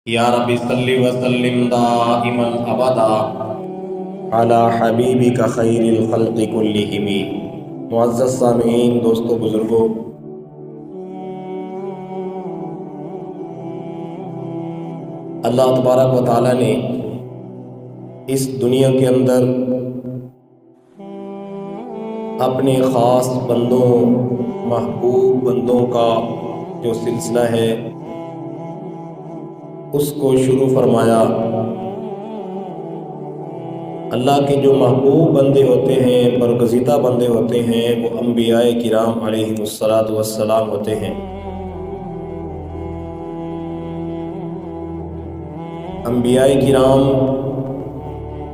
یا رب صلی وسلم دائما ابدا علی حبیبک خیر الخلق کلہم۔ معزز سامعین، دوستو، بزرگوں، اللہ تبارک و تعالیٰ نے اس دنیا کے اندر اپنے خاص بندوں، محبوب بندوں کا جو سلسلہ ہے اس کو شروع فرمایا۔ اللہ کے جو محبوب بندے ہوتے ہیں، برگزیدہ بندے ہوتے ہیں، وہ انبیاء کرام علیہم السلام ہوتے ہیں۔ انبیاء کرام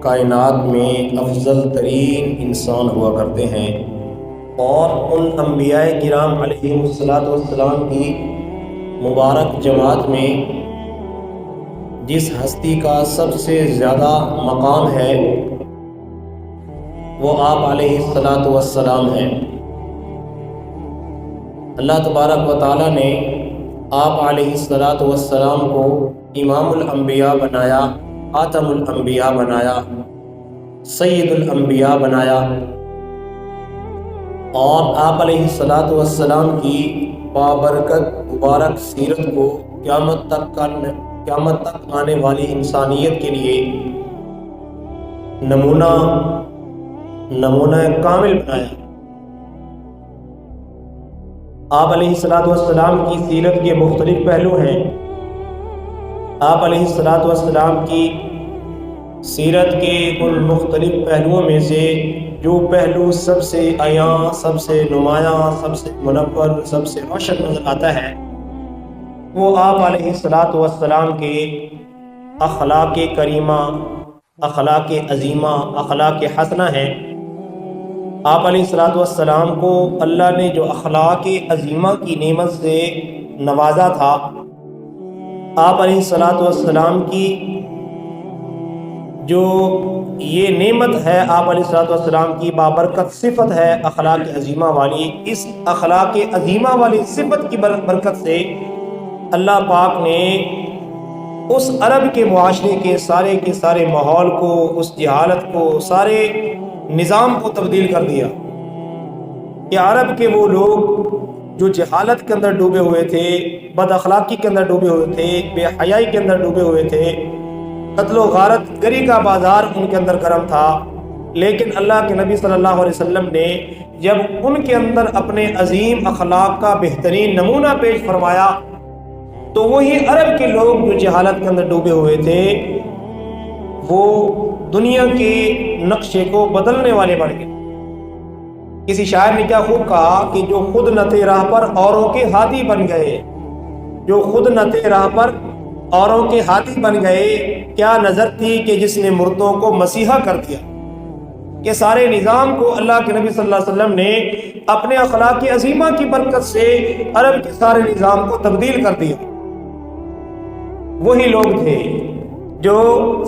کائنات میں افضل ترین انسان ہوا کرتے ہیں، اور ان انبیاء کرام علیہم السلام کی مبارک جماعت میں جس ہستی کا سب سے زیادہ مقام ہے وہ آپ علیہ السلام ہیں۔ اللہ تبارک و تعالیٰ نے آپ علیہ السلام کو امام الانبیاء بنایا، خاتم الانبیاء بنایا، سید الانبیاء بنایا، اور آپ علیہ السلام کی بابرکت مبارک سیرت کو قیامت تک آنے والی انسانیت کے لیے نمونہ کامل بنایا۔ آپ علیہ السلام کی سیرت کے مختلف پہلو ہیں۔ آپ علیہ السلام کی سیرت کے ان مختلف پہلوؤں میں سے جو پہلو سب سے عیاں، سب سے نمایاں، سب سے منور، سب سے روشن نظر آتا ہے، وہ آپ علیہ السلام کے اخلاق کریمہ، اخلاق عظیمہ، اخلاق حسنہ ہیں۔ آپ علیہ السلام کو اللہ نے جو اخلاق عظیمہ کی نعمت سے نوازا تھا، آپ علیہ السلام کی جو یہ نعمت ہے، آپ علیہ السلام کی بابرکت صفت ہے اخلاق عظیمہ والی، اس اخلاق عظیمہ والی صفت کی برکت سے اللہ پاک نے اس عرب کے معاشرے کے سارے ماحول کو، اس جہالت کو، سارے نظام کو تبدیل کر دیا کہ عرب کے وہ لوگ جو جہالت کے اندر ڈوبے ہوئے تھے، بد اخلاقی کے اندر ڈوبے ہوئے تھے، بے حیائی کے اندر ڈوبے ہوئے تھے، قتل و غارت گری کا بازار ان کے اندر گرم تھا، لیکن اللہ کے نبی صلی اللہ علیہ وسلم نے جب ان کے اندر اپنے عظیم اخلاق کا بہترین نمونہ پیش فرمایا تو وہی عرب کے لوگ جو جہالت کے اندر ڈوبے ہوئے تھے وہ دنیا کے نقشے کو بدلنے والے بن گئے۔ کسی شاعر نے کیا خوب کہا کہ جو خود نتے راہ پر اوروں کے ہادی بن گئے، جو خود نتے راہ پر اوروں کے ہادی بن گئے، کیا نظر تھی کہ جس نے مردوں کو مسیحا کر دیا۔ کہ سارے نظام کو اللہ کے نبی صلی اللہ علیہ وسلم نے اپنے اخلاق عظیمہ کی برکت سے عرب کے سارے نظام کو تبدیل کر دیا۔ وہی لوگ تھے جو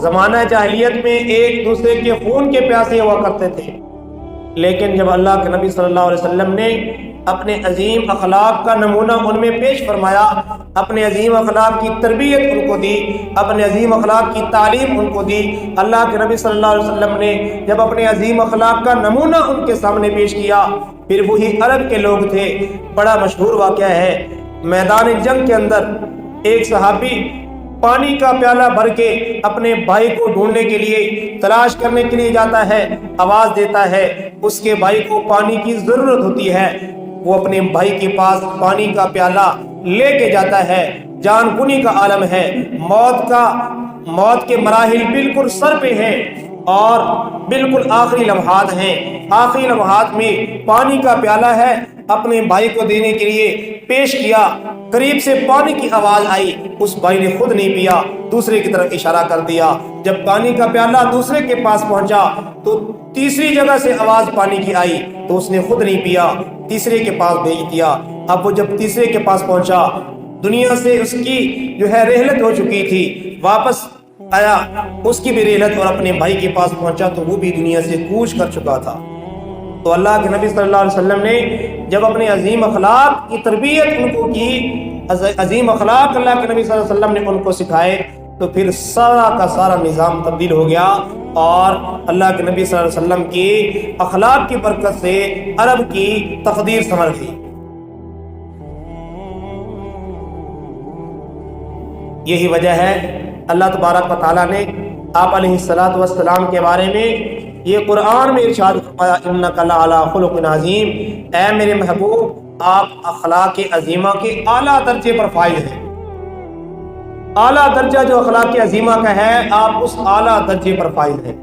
زمانہ جاہلیت میں ایک دوسرے کے خون کے پیاسے ہوا کرتے تھے، لیکن جب اللہ کے نبی صلی اللہ علیہ وسلم نے اپنے عظیم اخلاق کا نمونہ ان میں پیش فرمایا، اپنے عظیم اخلاق کی تربیت ان کو دی، اپنے عظیم اخلاق کی تعلیم ان کو دی، اللہ کے نبی صلی اللہ علیہ وسلم نے جب اپنے عظیم اخلاق کا نمونہ ان کے سامنے پیش کیا، پھر وہی عرب کے لوگ تھے۔ بڑا مشہور واقعہ ہے، میدان جنگ کے اندر ایک صحابی پانی کا پیالہ بھر کے اپنے بھائی کو ڈھونڈنے کے لیے، تلاش کرنے کے لیے جاتا ہے، آواز دیتا ہے، اس کے بھائی کو پانی کی ضرورت ہوتی ہے، وہ اپنے بھائی کے پاس پانی کا پیالہ لے کے جاتا ہے، جان کنی کا عالم ہے، موت کے مراحل بالکل سر پہ ہیں اور بالکل آخری لمحات ہیں، آخری لمحات میں پانی کا پیالہ ہے، اپنے بھائی کو دینے کے لیے پیش کیا، قریب سے پانی کی آواز آئی، اس بھائی نے خود نہیں پیا، دوسرے کی طرف اشارہ کر دیا، جب پانی کا پیالہ دوسرے کے پاس پہنچا تو تیسری جگہ سے آواز پانی کی آئی تو اس نے خود نہیں پیا، تیسرے کے پاس بھیج دیا۔ اب وہ جب تیسرے کے پاس پہنچا، دنیا سے اس کی رحلت ہو چکی تھی، واپس آیا، اس کی بھی رحلت اور اپنے بھائی کے پاس پہنچا تو وہ بھی دنیا سے کوچ کر چکا تھا۔ تو اللہ کے نبی صلی اللہ علیہ وسلم نے جب اپنے عظیم اخلاق کی تربیت ان کو کی عظیم اخلاق اللہ کے نبی صلی اللہ علیہ وسلم نے ان کو سکھائے تو پھر سارا کا سارا نظام تبدیل ہو گیا، اور اللہ کے نبی صلی اللہ علیہ وسلم کی اخلاق کی برکت سے عرب کی تقدیر سنور گئی۔ یہی وجہ ہے اللہ تبارک و تعالیٰ نے آپ علیہ الصلوۃ والسلام کے بارے میں یہ قرآن میں ارشاد فرمایا، انک لعلی خلق عظیم، اے میرے محبوب آپ اخلاق عظیمہ کے اعلیٰ درجے پر فائز ہیں۔ اعلیٰ درجہ جو اخلاق عظیمہ کا ہے، آپ اس اعلیٰ درجے پر فائز ہیں۔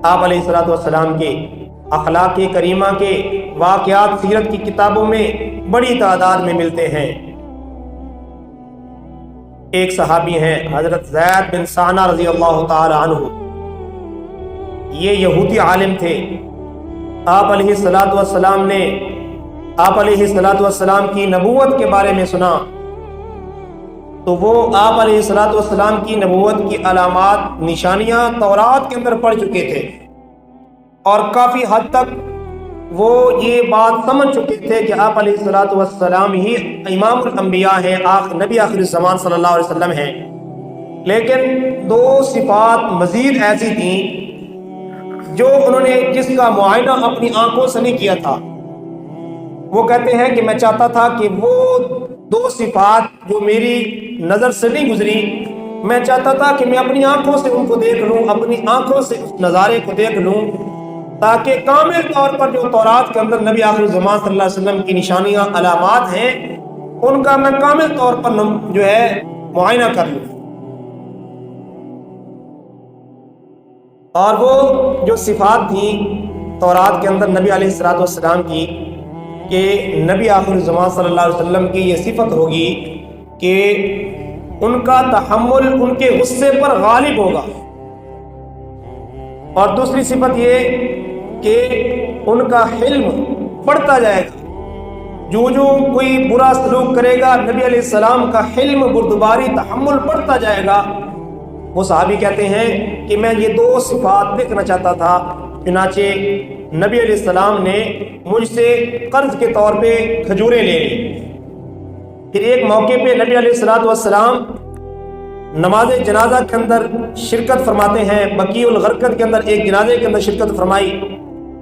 آپ علیہ الصلوۃ والسلام کے اخلاق کریمہ کے واقعات سیرت کی کتابوں میں بڑی تعداد میں ملتے ہیں۔ ایک صحابی ہیں حضرت زید بن ثانہ رضی اللہ تعالی عنہ، یہ یہودی عالم تھے۔ آپ علیہ الصلوۃ والسلام نے آپ علیہ الصلوۃ والسلام کی نبوت کے بارے میں سنا تو وہ آپ علیہ الصلوۃ والسلام کی نبوت کی علامات نشانیاں تورات کے اندر پڑھ چکے تھے، اور کافی حد تک وہ یہ بات سمجھ چکے تھے کہ آپ علیہ الصلوۃ والسلام ہی امام الانبیاء ہیں، نبی آخر الزمان صلی اللہ علیہ وسلم ہیں۔ لیکن دو صفات مزید ایسی تھیں جو انہوں نے جس کا معائنہ اپنی آنکھوں سے نہیں کیا تھا۔ وہ کہتے ہیں کہ میں چاہتا تھا کہ وہ دو صفات جو میری نظر سے نہیں گزری، میں چاہتا تھا کہ میں اپنی آنکھوں سے ان کو دیکھ لوں، اپنی آنکھوں سے اس نظارے کو دیکھ لوں، تاکہ کامل طور پر جو تورات کے اندر نبی آخر الزمان صلی اللہ علیہ وسلم کی نشانیاں علامات ہیں ان کا میں کامل طور پر جو ہے معائنہ کر لوں۔ اور وہ جو صفات تھیں تورات کے اندر نبی علیہ الصلوۃ والسلام کی، کہ نبی آخر الزمان صلی اللہ علیہ وسلم کی یہ صفت ہوگی کہ ان کا تحمل ان کے غصے پر غالب ہوگا، اور دوسری صفت یہ کہ ان کا حلم بڑھتا جائے گا۔ جو کوئی برا سلوک کرے گا، نبی علیہ السلام کا حلم، بردباری، تحمل بڑھتا جائے گا۔ وہ صحابی کہتے ہیں کہ میں یہ دو صفات دیکھنا چاہتا تھا، چنانچہ نبی علیہ السلام نے مجھ سے قرض کے طور پہ کھجوریں لے لی۔ پھر ایک موقع پہ نبی علیہ الصلوۃ والسلام نماز جنازہ کے اندر شرکت فرماتے ہیں، بقیع الغرقد کے اندر ایک جنازے کے اندر شرکت فرمائی۔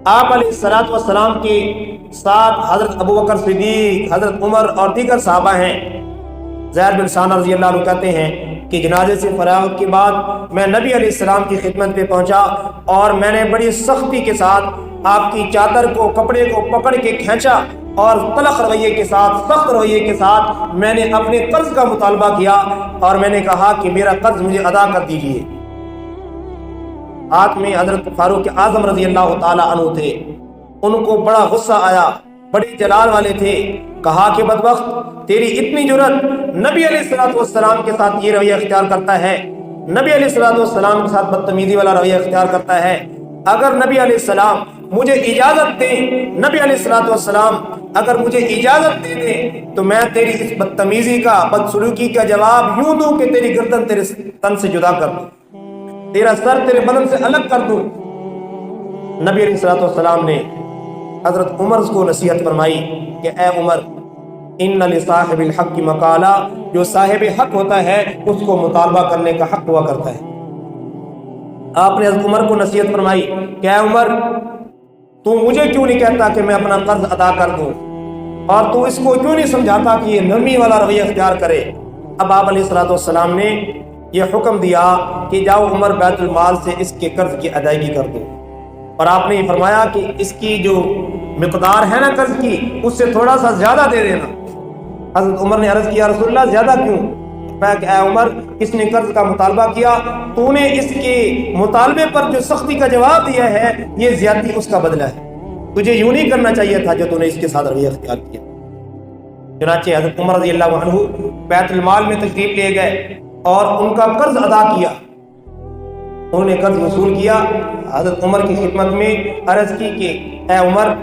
آپ علیہ الصلوۃ والسلام کے ساتھ حضرت ابوبکر صدیق، حضرت عمر اور دیگر صحابہ ہیں۔ زید بن ثانہ رضی اللہ عنہ کہتے ہیں کہ جنازے سے فراغت کے بعد میں نبی علیہ السلام کی خدمت پہ پہنچا، اور میں نے بڑی سختی کے ساتھ آپ کی چادر کو، کپڑے کو پکڑ کے کھینچا، اور تلخ رویے کے ساتھ، سخت رویے کے ساتھ میں نے اپنے قرض کا مطالبہ کیا، اور میں نے کہا کہ میرا قرض مجھے ادا کر دیجیے۔ ہاتھ میں حضرت فاروق اعظم رضی اللہ تعالی عنہ تھے، ان کو بڑا غصہ آیا، بڑے جلال والے تھے۔ کہا کہ بدبخت، تیری اتنی جرأت، نبی علیہ الصلوۃ والسلام کے ساتھ یہ رویہ اختیار کرتا ہے، نبی علیہ الصلوۃ والسلام کے ساتھ بدتمیزی والا رویہ اختیار کرتا ہے۔ اگر نبی علیہ السلام مجھے اجازت دیں، نبی علیہ الصلوۃ والسلام اگر مجھے اجازت دے دیں تو میں تیری اس بدتمیزی کا، بدسلوکی کا جواب یوں دوں کہ تیری گردن تیرے تن سے جدا کر دوں، تیرا سر تیرے بدن سے الگ کر دوں۔ نبی علیہ الصلوۃ والسلام نے حضرت عمر کو نصیحت فرمائی کہ اے عمر، ان لصاحب الحق مقالہ، جو صاحب حق ہوتا ہے اس کو مطالبہ کرنے کا حق ہوا کرتا ہے۔ آپ نے حضرت عمر کو نصیحت فرمائی کہ اے عمر، تو مجھے کیوں نہیں کہتا کہ میں اپنا قرض ادا کر دوں، اور تو اس کو کیوں نہیں سمجھاتا کہ یہ نرمی والا رویہ اختیار کرے۔ اب آپ علیہ الصلوۃ والسلام نے یہ حکم دیا کہ جاؤ عمر، بیت المال سے اس کے قرض کی ادائیگی کر دو، اور آپ نے یہ فرمایا کہ اس کی جو مقدار ہے نا قرض کی، اس سے تھوڑا سا زیادہ دے دینا۔ حضرت عمر نے عرض کیا رسول اللہ زیادہ کیوں؟ میں کہ اے عمر، اس نے قرض کا مطالبہ کیا، تو نے اس کے مطالبے پر جو سختی کا جواب دیا ہے، یہ زیادتی اس کا بدلہ ہے، تجھے یوں نہیں کرنا چاہیے تھا جو تو نے اس کے ساتھ رویہ اختیار کیا۔ چنانچہ حضرت عمر رضی اللہ عنہ بیت المال میں تشریف لے گئے اور ان کا قرض ادا کیا، انہوں نے قرض وصول کیا۔ حضرت عمر کی خدمت میں عرض کی کہ اے عمر،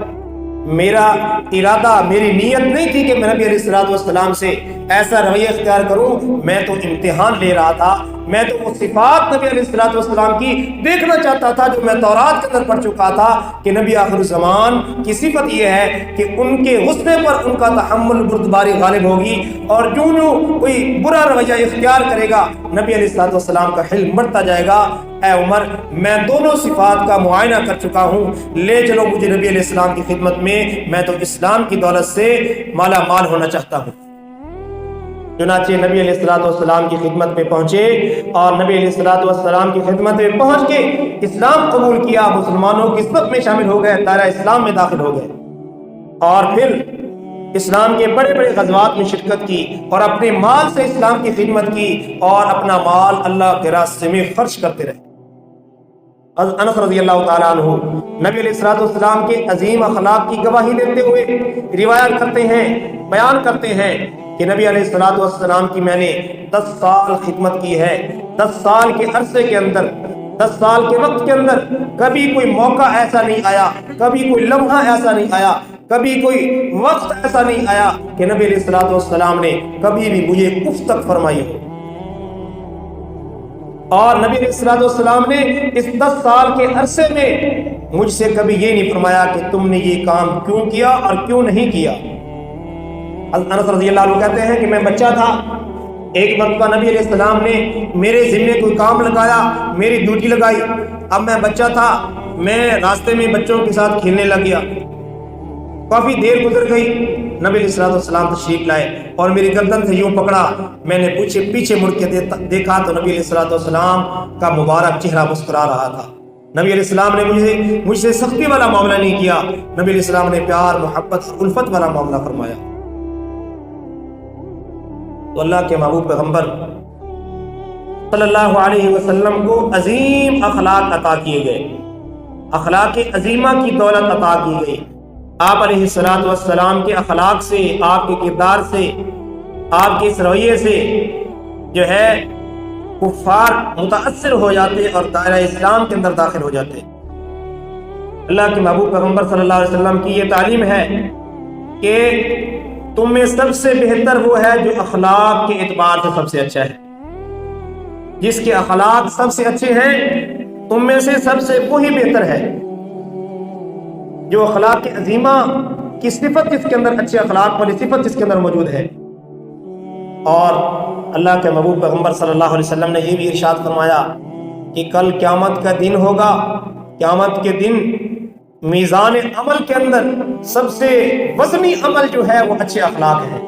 میرا ارادہ، میری نیت نہیں تھی کہ میں نبی علیہ الصلوۃ والسلام سے ایسا رویہ اختیار کروں، میں تو امتحان لے رہا تھا، میں تو وہ صفات نبی علیہ الصلوۃ والسلام کی دیکھنا چاہتا تھا جو میں تورات کے اندر پڑھ چکا تھا کہ نبی آخر الزمان کی صفت یہ ہے کہ ان کے غصے پر ان کا تحمل بردباری غالب ہوگی، اور جو کوئی برا رویہ اختیار کرے گا نبی علیہ الصلوۃ والسلام کا حلم بڑھتا جائے گا۔ اے عمر، میں دونوں صفات کا معائنہ کر چکا ہوں، لے چلو مجھے نبی علیہ السلام کی خدمت میں تو اسلام کی دولت سے مالا مال ہونا چاہتا ہوں۔ چنانچہ نبی علیہ الصلوۃ والسلام کی خدمت میں پہنچے، اور نبی علیہ الصلوۃ والسلام کی خدمت میں پہنچ کے اسلام قبول کیا، مسلمانوں کی صف میں شامل ہو گئے، دائرہ اسلام میں داخل ہو گئے، اور پھر اسلام کے بڑے بڑے غزوات میں شرکت کی، اور اپنے مال سے اسلام کی خدمت کی، اور اپنا مال اللہ کے راستے میں خرچ کرتے رہے۔ انس رضی اللہ تعالیٰ عنہ نبی علیہ الصلوۃ والسلام کے عظیم اخلاق کی گواہی دیتے ہوئے روایت کرتے ہیں، بیان کرتے ہیں کہ نبی علیہ الصلوۃ والسلام کی میں نے 10 سال خدمت کی ہے، 10 سال کے عرصے کے اندر، 10 سال کے وقت کے اندر کبھی کوئی موقع ایسا نہیں آیا، کبھی کوئی لمحہ ایسا نہیں آیا، کبھی کوئی وقت ایسا نہیں آیا کہ نبی علیہ الصلوۃ والسلام نے کبھی بھی مجھے اف تک فرمائی ہو۔ اور نبی علیہ الصلوۃ والسلام نے اس 10 سال کے عرصے میں مجھ سے کبھی یہ نہیں فرمایا کہ تم نے یہ کام کیوں کیا اور کیوں نہیں کیا۔ انس رضی اللہ عنہ کہتے ہیں کہ میں بچہ تھا، ایک مرتبہ نبی علیہ السلام نے میرے ذمے کوئی کام لگایا، میری ڈیوٹی لگائی، اب میں بچہ تھا، میں راستے میں بچوں کے ساتھ کھیلنے لگ گیا، کافی دیر گزر گئی، نبی علیہ الصلوۃ والسلام تشریف لائے اور میری گردن سے یوں پکڑا، میں نے پیچھے مڑ کے دیکھا تو نبی علیہ الصلوۃ والسلام کا مبارک چہرہ مسکرا رہا تھا۔ نبی علیہ السلام نے مجھ سے سختی والا معاملہ نہیں کیا، نبی علیہ السلام نے پیار، محبت، الفت والا معاملہ فرمایا۔ تو اللہ کے محبوب پیغمبر صلی اللہ علیہ وسلم کو عظیم اخلاق عطا کیے گئے، اخلاق عظیمہ کی دولت عطا کی گئی۔ آپ علیہ الصلوۃ والسلام کے اخلاق سے، آپ کے کردار سے، آپ کے اس رویے سے جو ہے کفار متاثر ہو جاتے اور دائرہ اسلام کے اندر داخل ہو جاتے۔ اللہ کے محبوب پیغمبر صلی اللہ علیہ وسلم کی یہ تعلیم ہے کہ تم میں سب سے بہتر وہ ہے جو اخلاق کے اعتبار سے سب سے اچھا ہے، جس کے اخلاق سب سے اچھے ہیں، تم میں سے سب سے وہی بہتر ہے جو اخلاق عظیمہ کی صفت جس کے اندر، اچھے اخلاق والی صفت جس کے اندر موجود ہے۔ اور اللہ کے محبوب پیغمبر صلی اللہ علیہ وسلم نے یہ بھی ارشاد فرمایا کہ کل قیامت کا دن ہوگا، قیامت کے دن میزان عمل کے اندر سب سے وزنی عمل جو ہے وہ اچھے اخلاق ہے،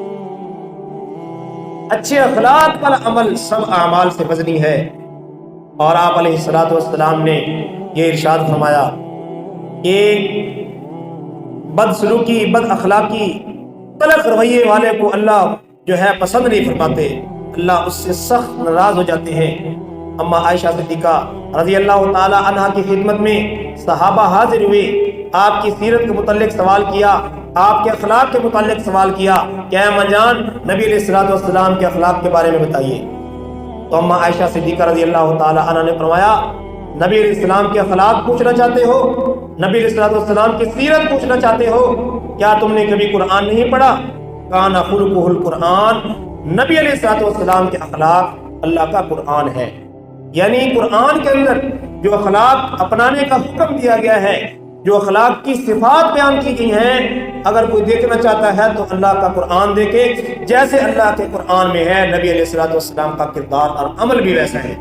اچھے اخلاق والا عمل سب اعمال سے وزنی ہے۔ اور آپ علیہ الصلوۃ والسلام نے یہ ارشاد فرمایا کہ بد سلوکی، بد اخلاقی، تلخ رویے والے کو اللہ جو ہے پسند نہیں فرماتے، اللہ اس سے سخت ناراض ہو جاتے ہیں۔ اما عائشہ صدیقہ رضی اللہ تعالی عنہا کی خدمت میں صحابہ حاضر ہوئے، آپ کی سیرت کے متعلق سوال کیا، آپ کے اخلاق کے متعلق سوال کیا کہ اے اما جان، نبی علیہ الصلوۃ والسلام کے اخلاق کے بارے میں بتائیے۔ تو اما عائشہ صدیقہ رضی اللہ تعالی عنہا نے فرمایا، نبی علیہ السلام کے اخلاق پوچھنا چاہتے ہو، نبی علیہ الصلوۃ والسلام کی سیرت پوچھنا چاہتے ہو، کیا تم نے کبھی قرآن نہیں پڑھا؟ کان خلقہ القرآن، نبی علیہ الصلوۃ والسلام کے اخلاق اللہ کا قرآن ہے، یعنی قرآن کے اندر جو اخلاق اپنانے کا حکم دیا گیا ہے، جو اخلاق کی صفات بیان کی گئی ہیں، اگر کوئی دیکھنا چاہتا ہے تو اللہ کا قرآن دیکھے، جیسے اللہ کے قرآن میں ہے نبی علیہ الصلوۃ والسلام کا کردار اور عمل بھی ویسا ہے۔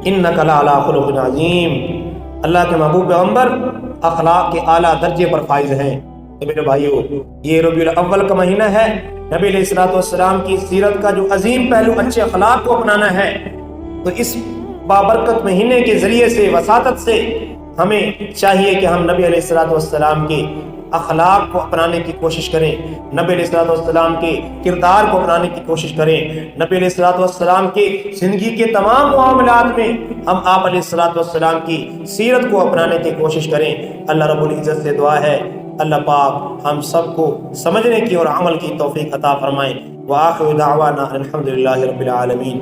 انک لعلی خلق عظیم، اللہ کے محبوب پیغمبر اخلاق کے اعلیٰ درجے پر فائز ہیں۔ تو میرے بھائیو، یہ ربیع الاول کا مہینہ ہے، نبی علیہ الصلوۃ والسلام کی سیرت کا جو عظیم پہلو اچھے اخلاق کو اپنانا ہے، تو اس بابرکت مہینے کے ذریعے سے، وساطت سے ہمیں چاہیے کہ ہم نبی علیہ الصلوۃ والسلام کے اخلاق کو اپنانے کی کوشش کریں، نبی علیہ الصلوۃ والسلام کے کردار کو اپنانے کی کوشش کریں، نبی علیہ الصلوۃ والسلام کے زندگی کے تمام معاملات میں ہم آپ علیہ الصلوۃ والسلام کی سیرت کو اپنانے کی کوشش کریں۔ اللہ رب العزت سے دعا ہے اللہ پاک ہم سب کو سمجھنے کی اور عمل کی توفیق عطا فرمائیں۔ وآخر دعوانا الحمدللہ رب العالمین۔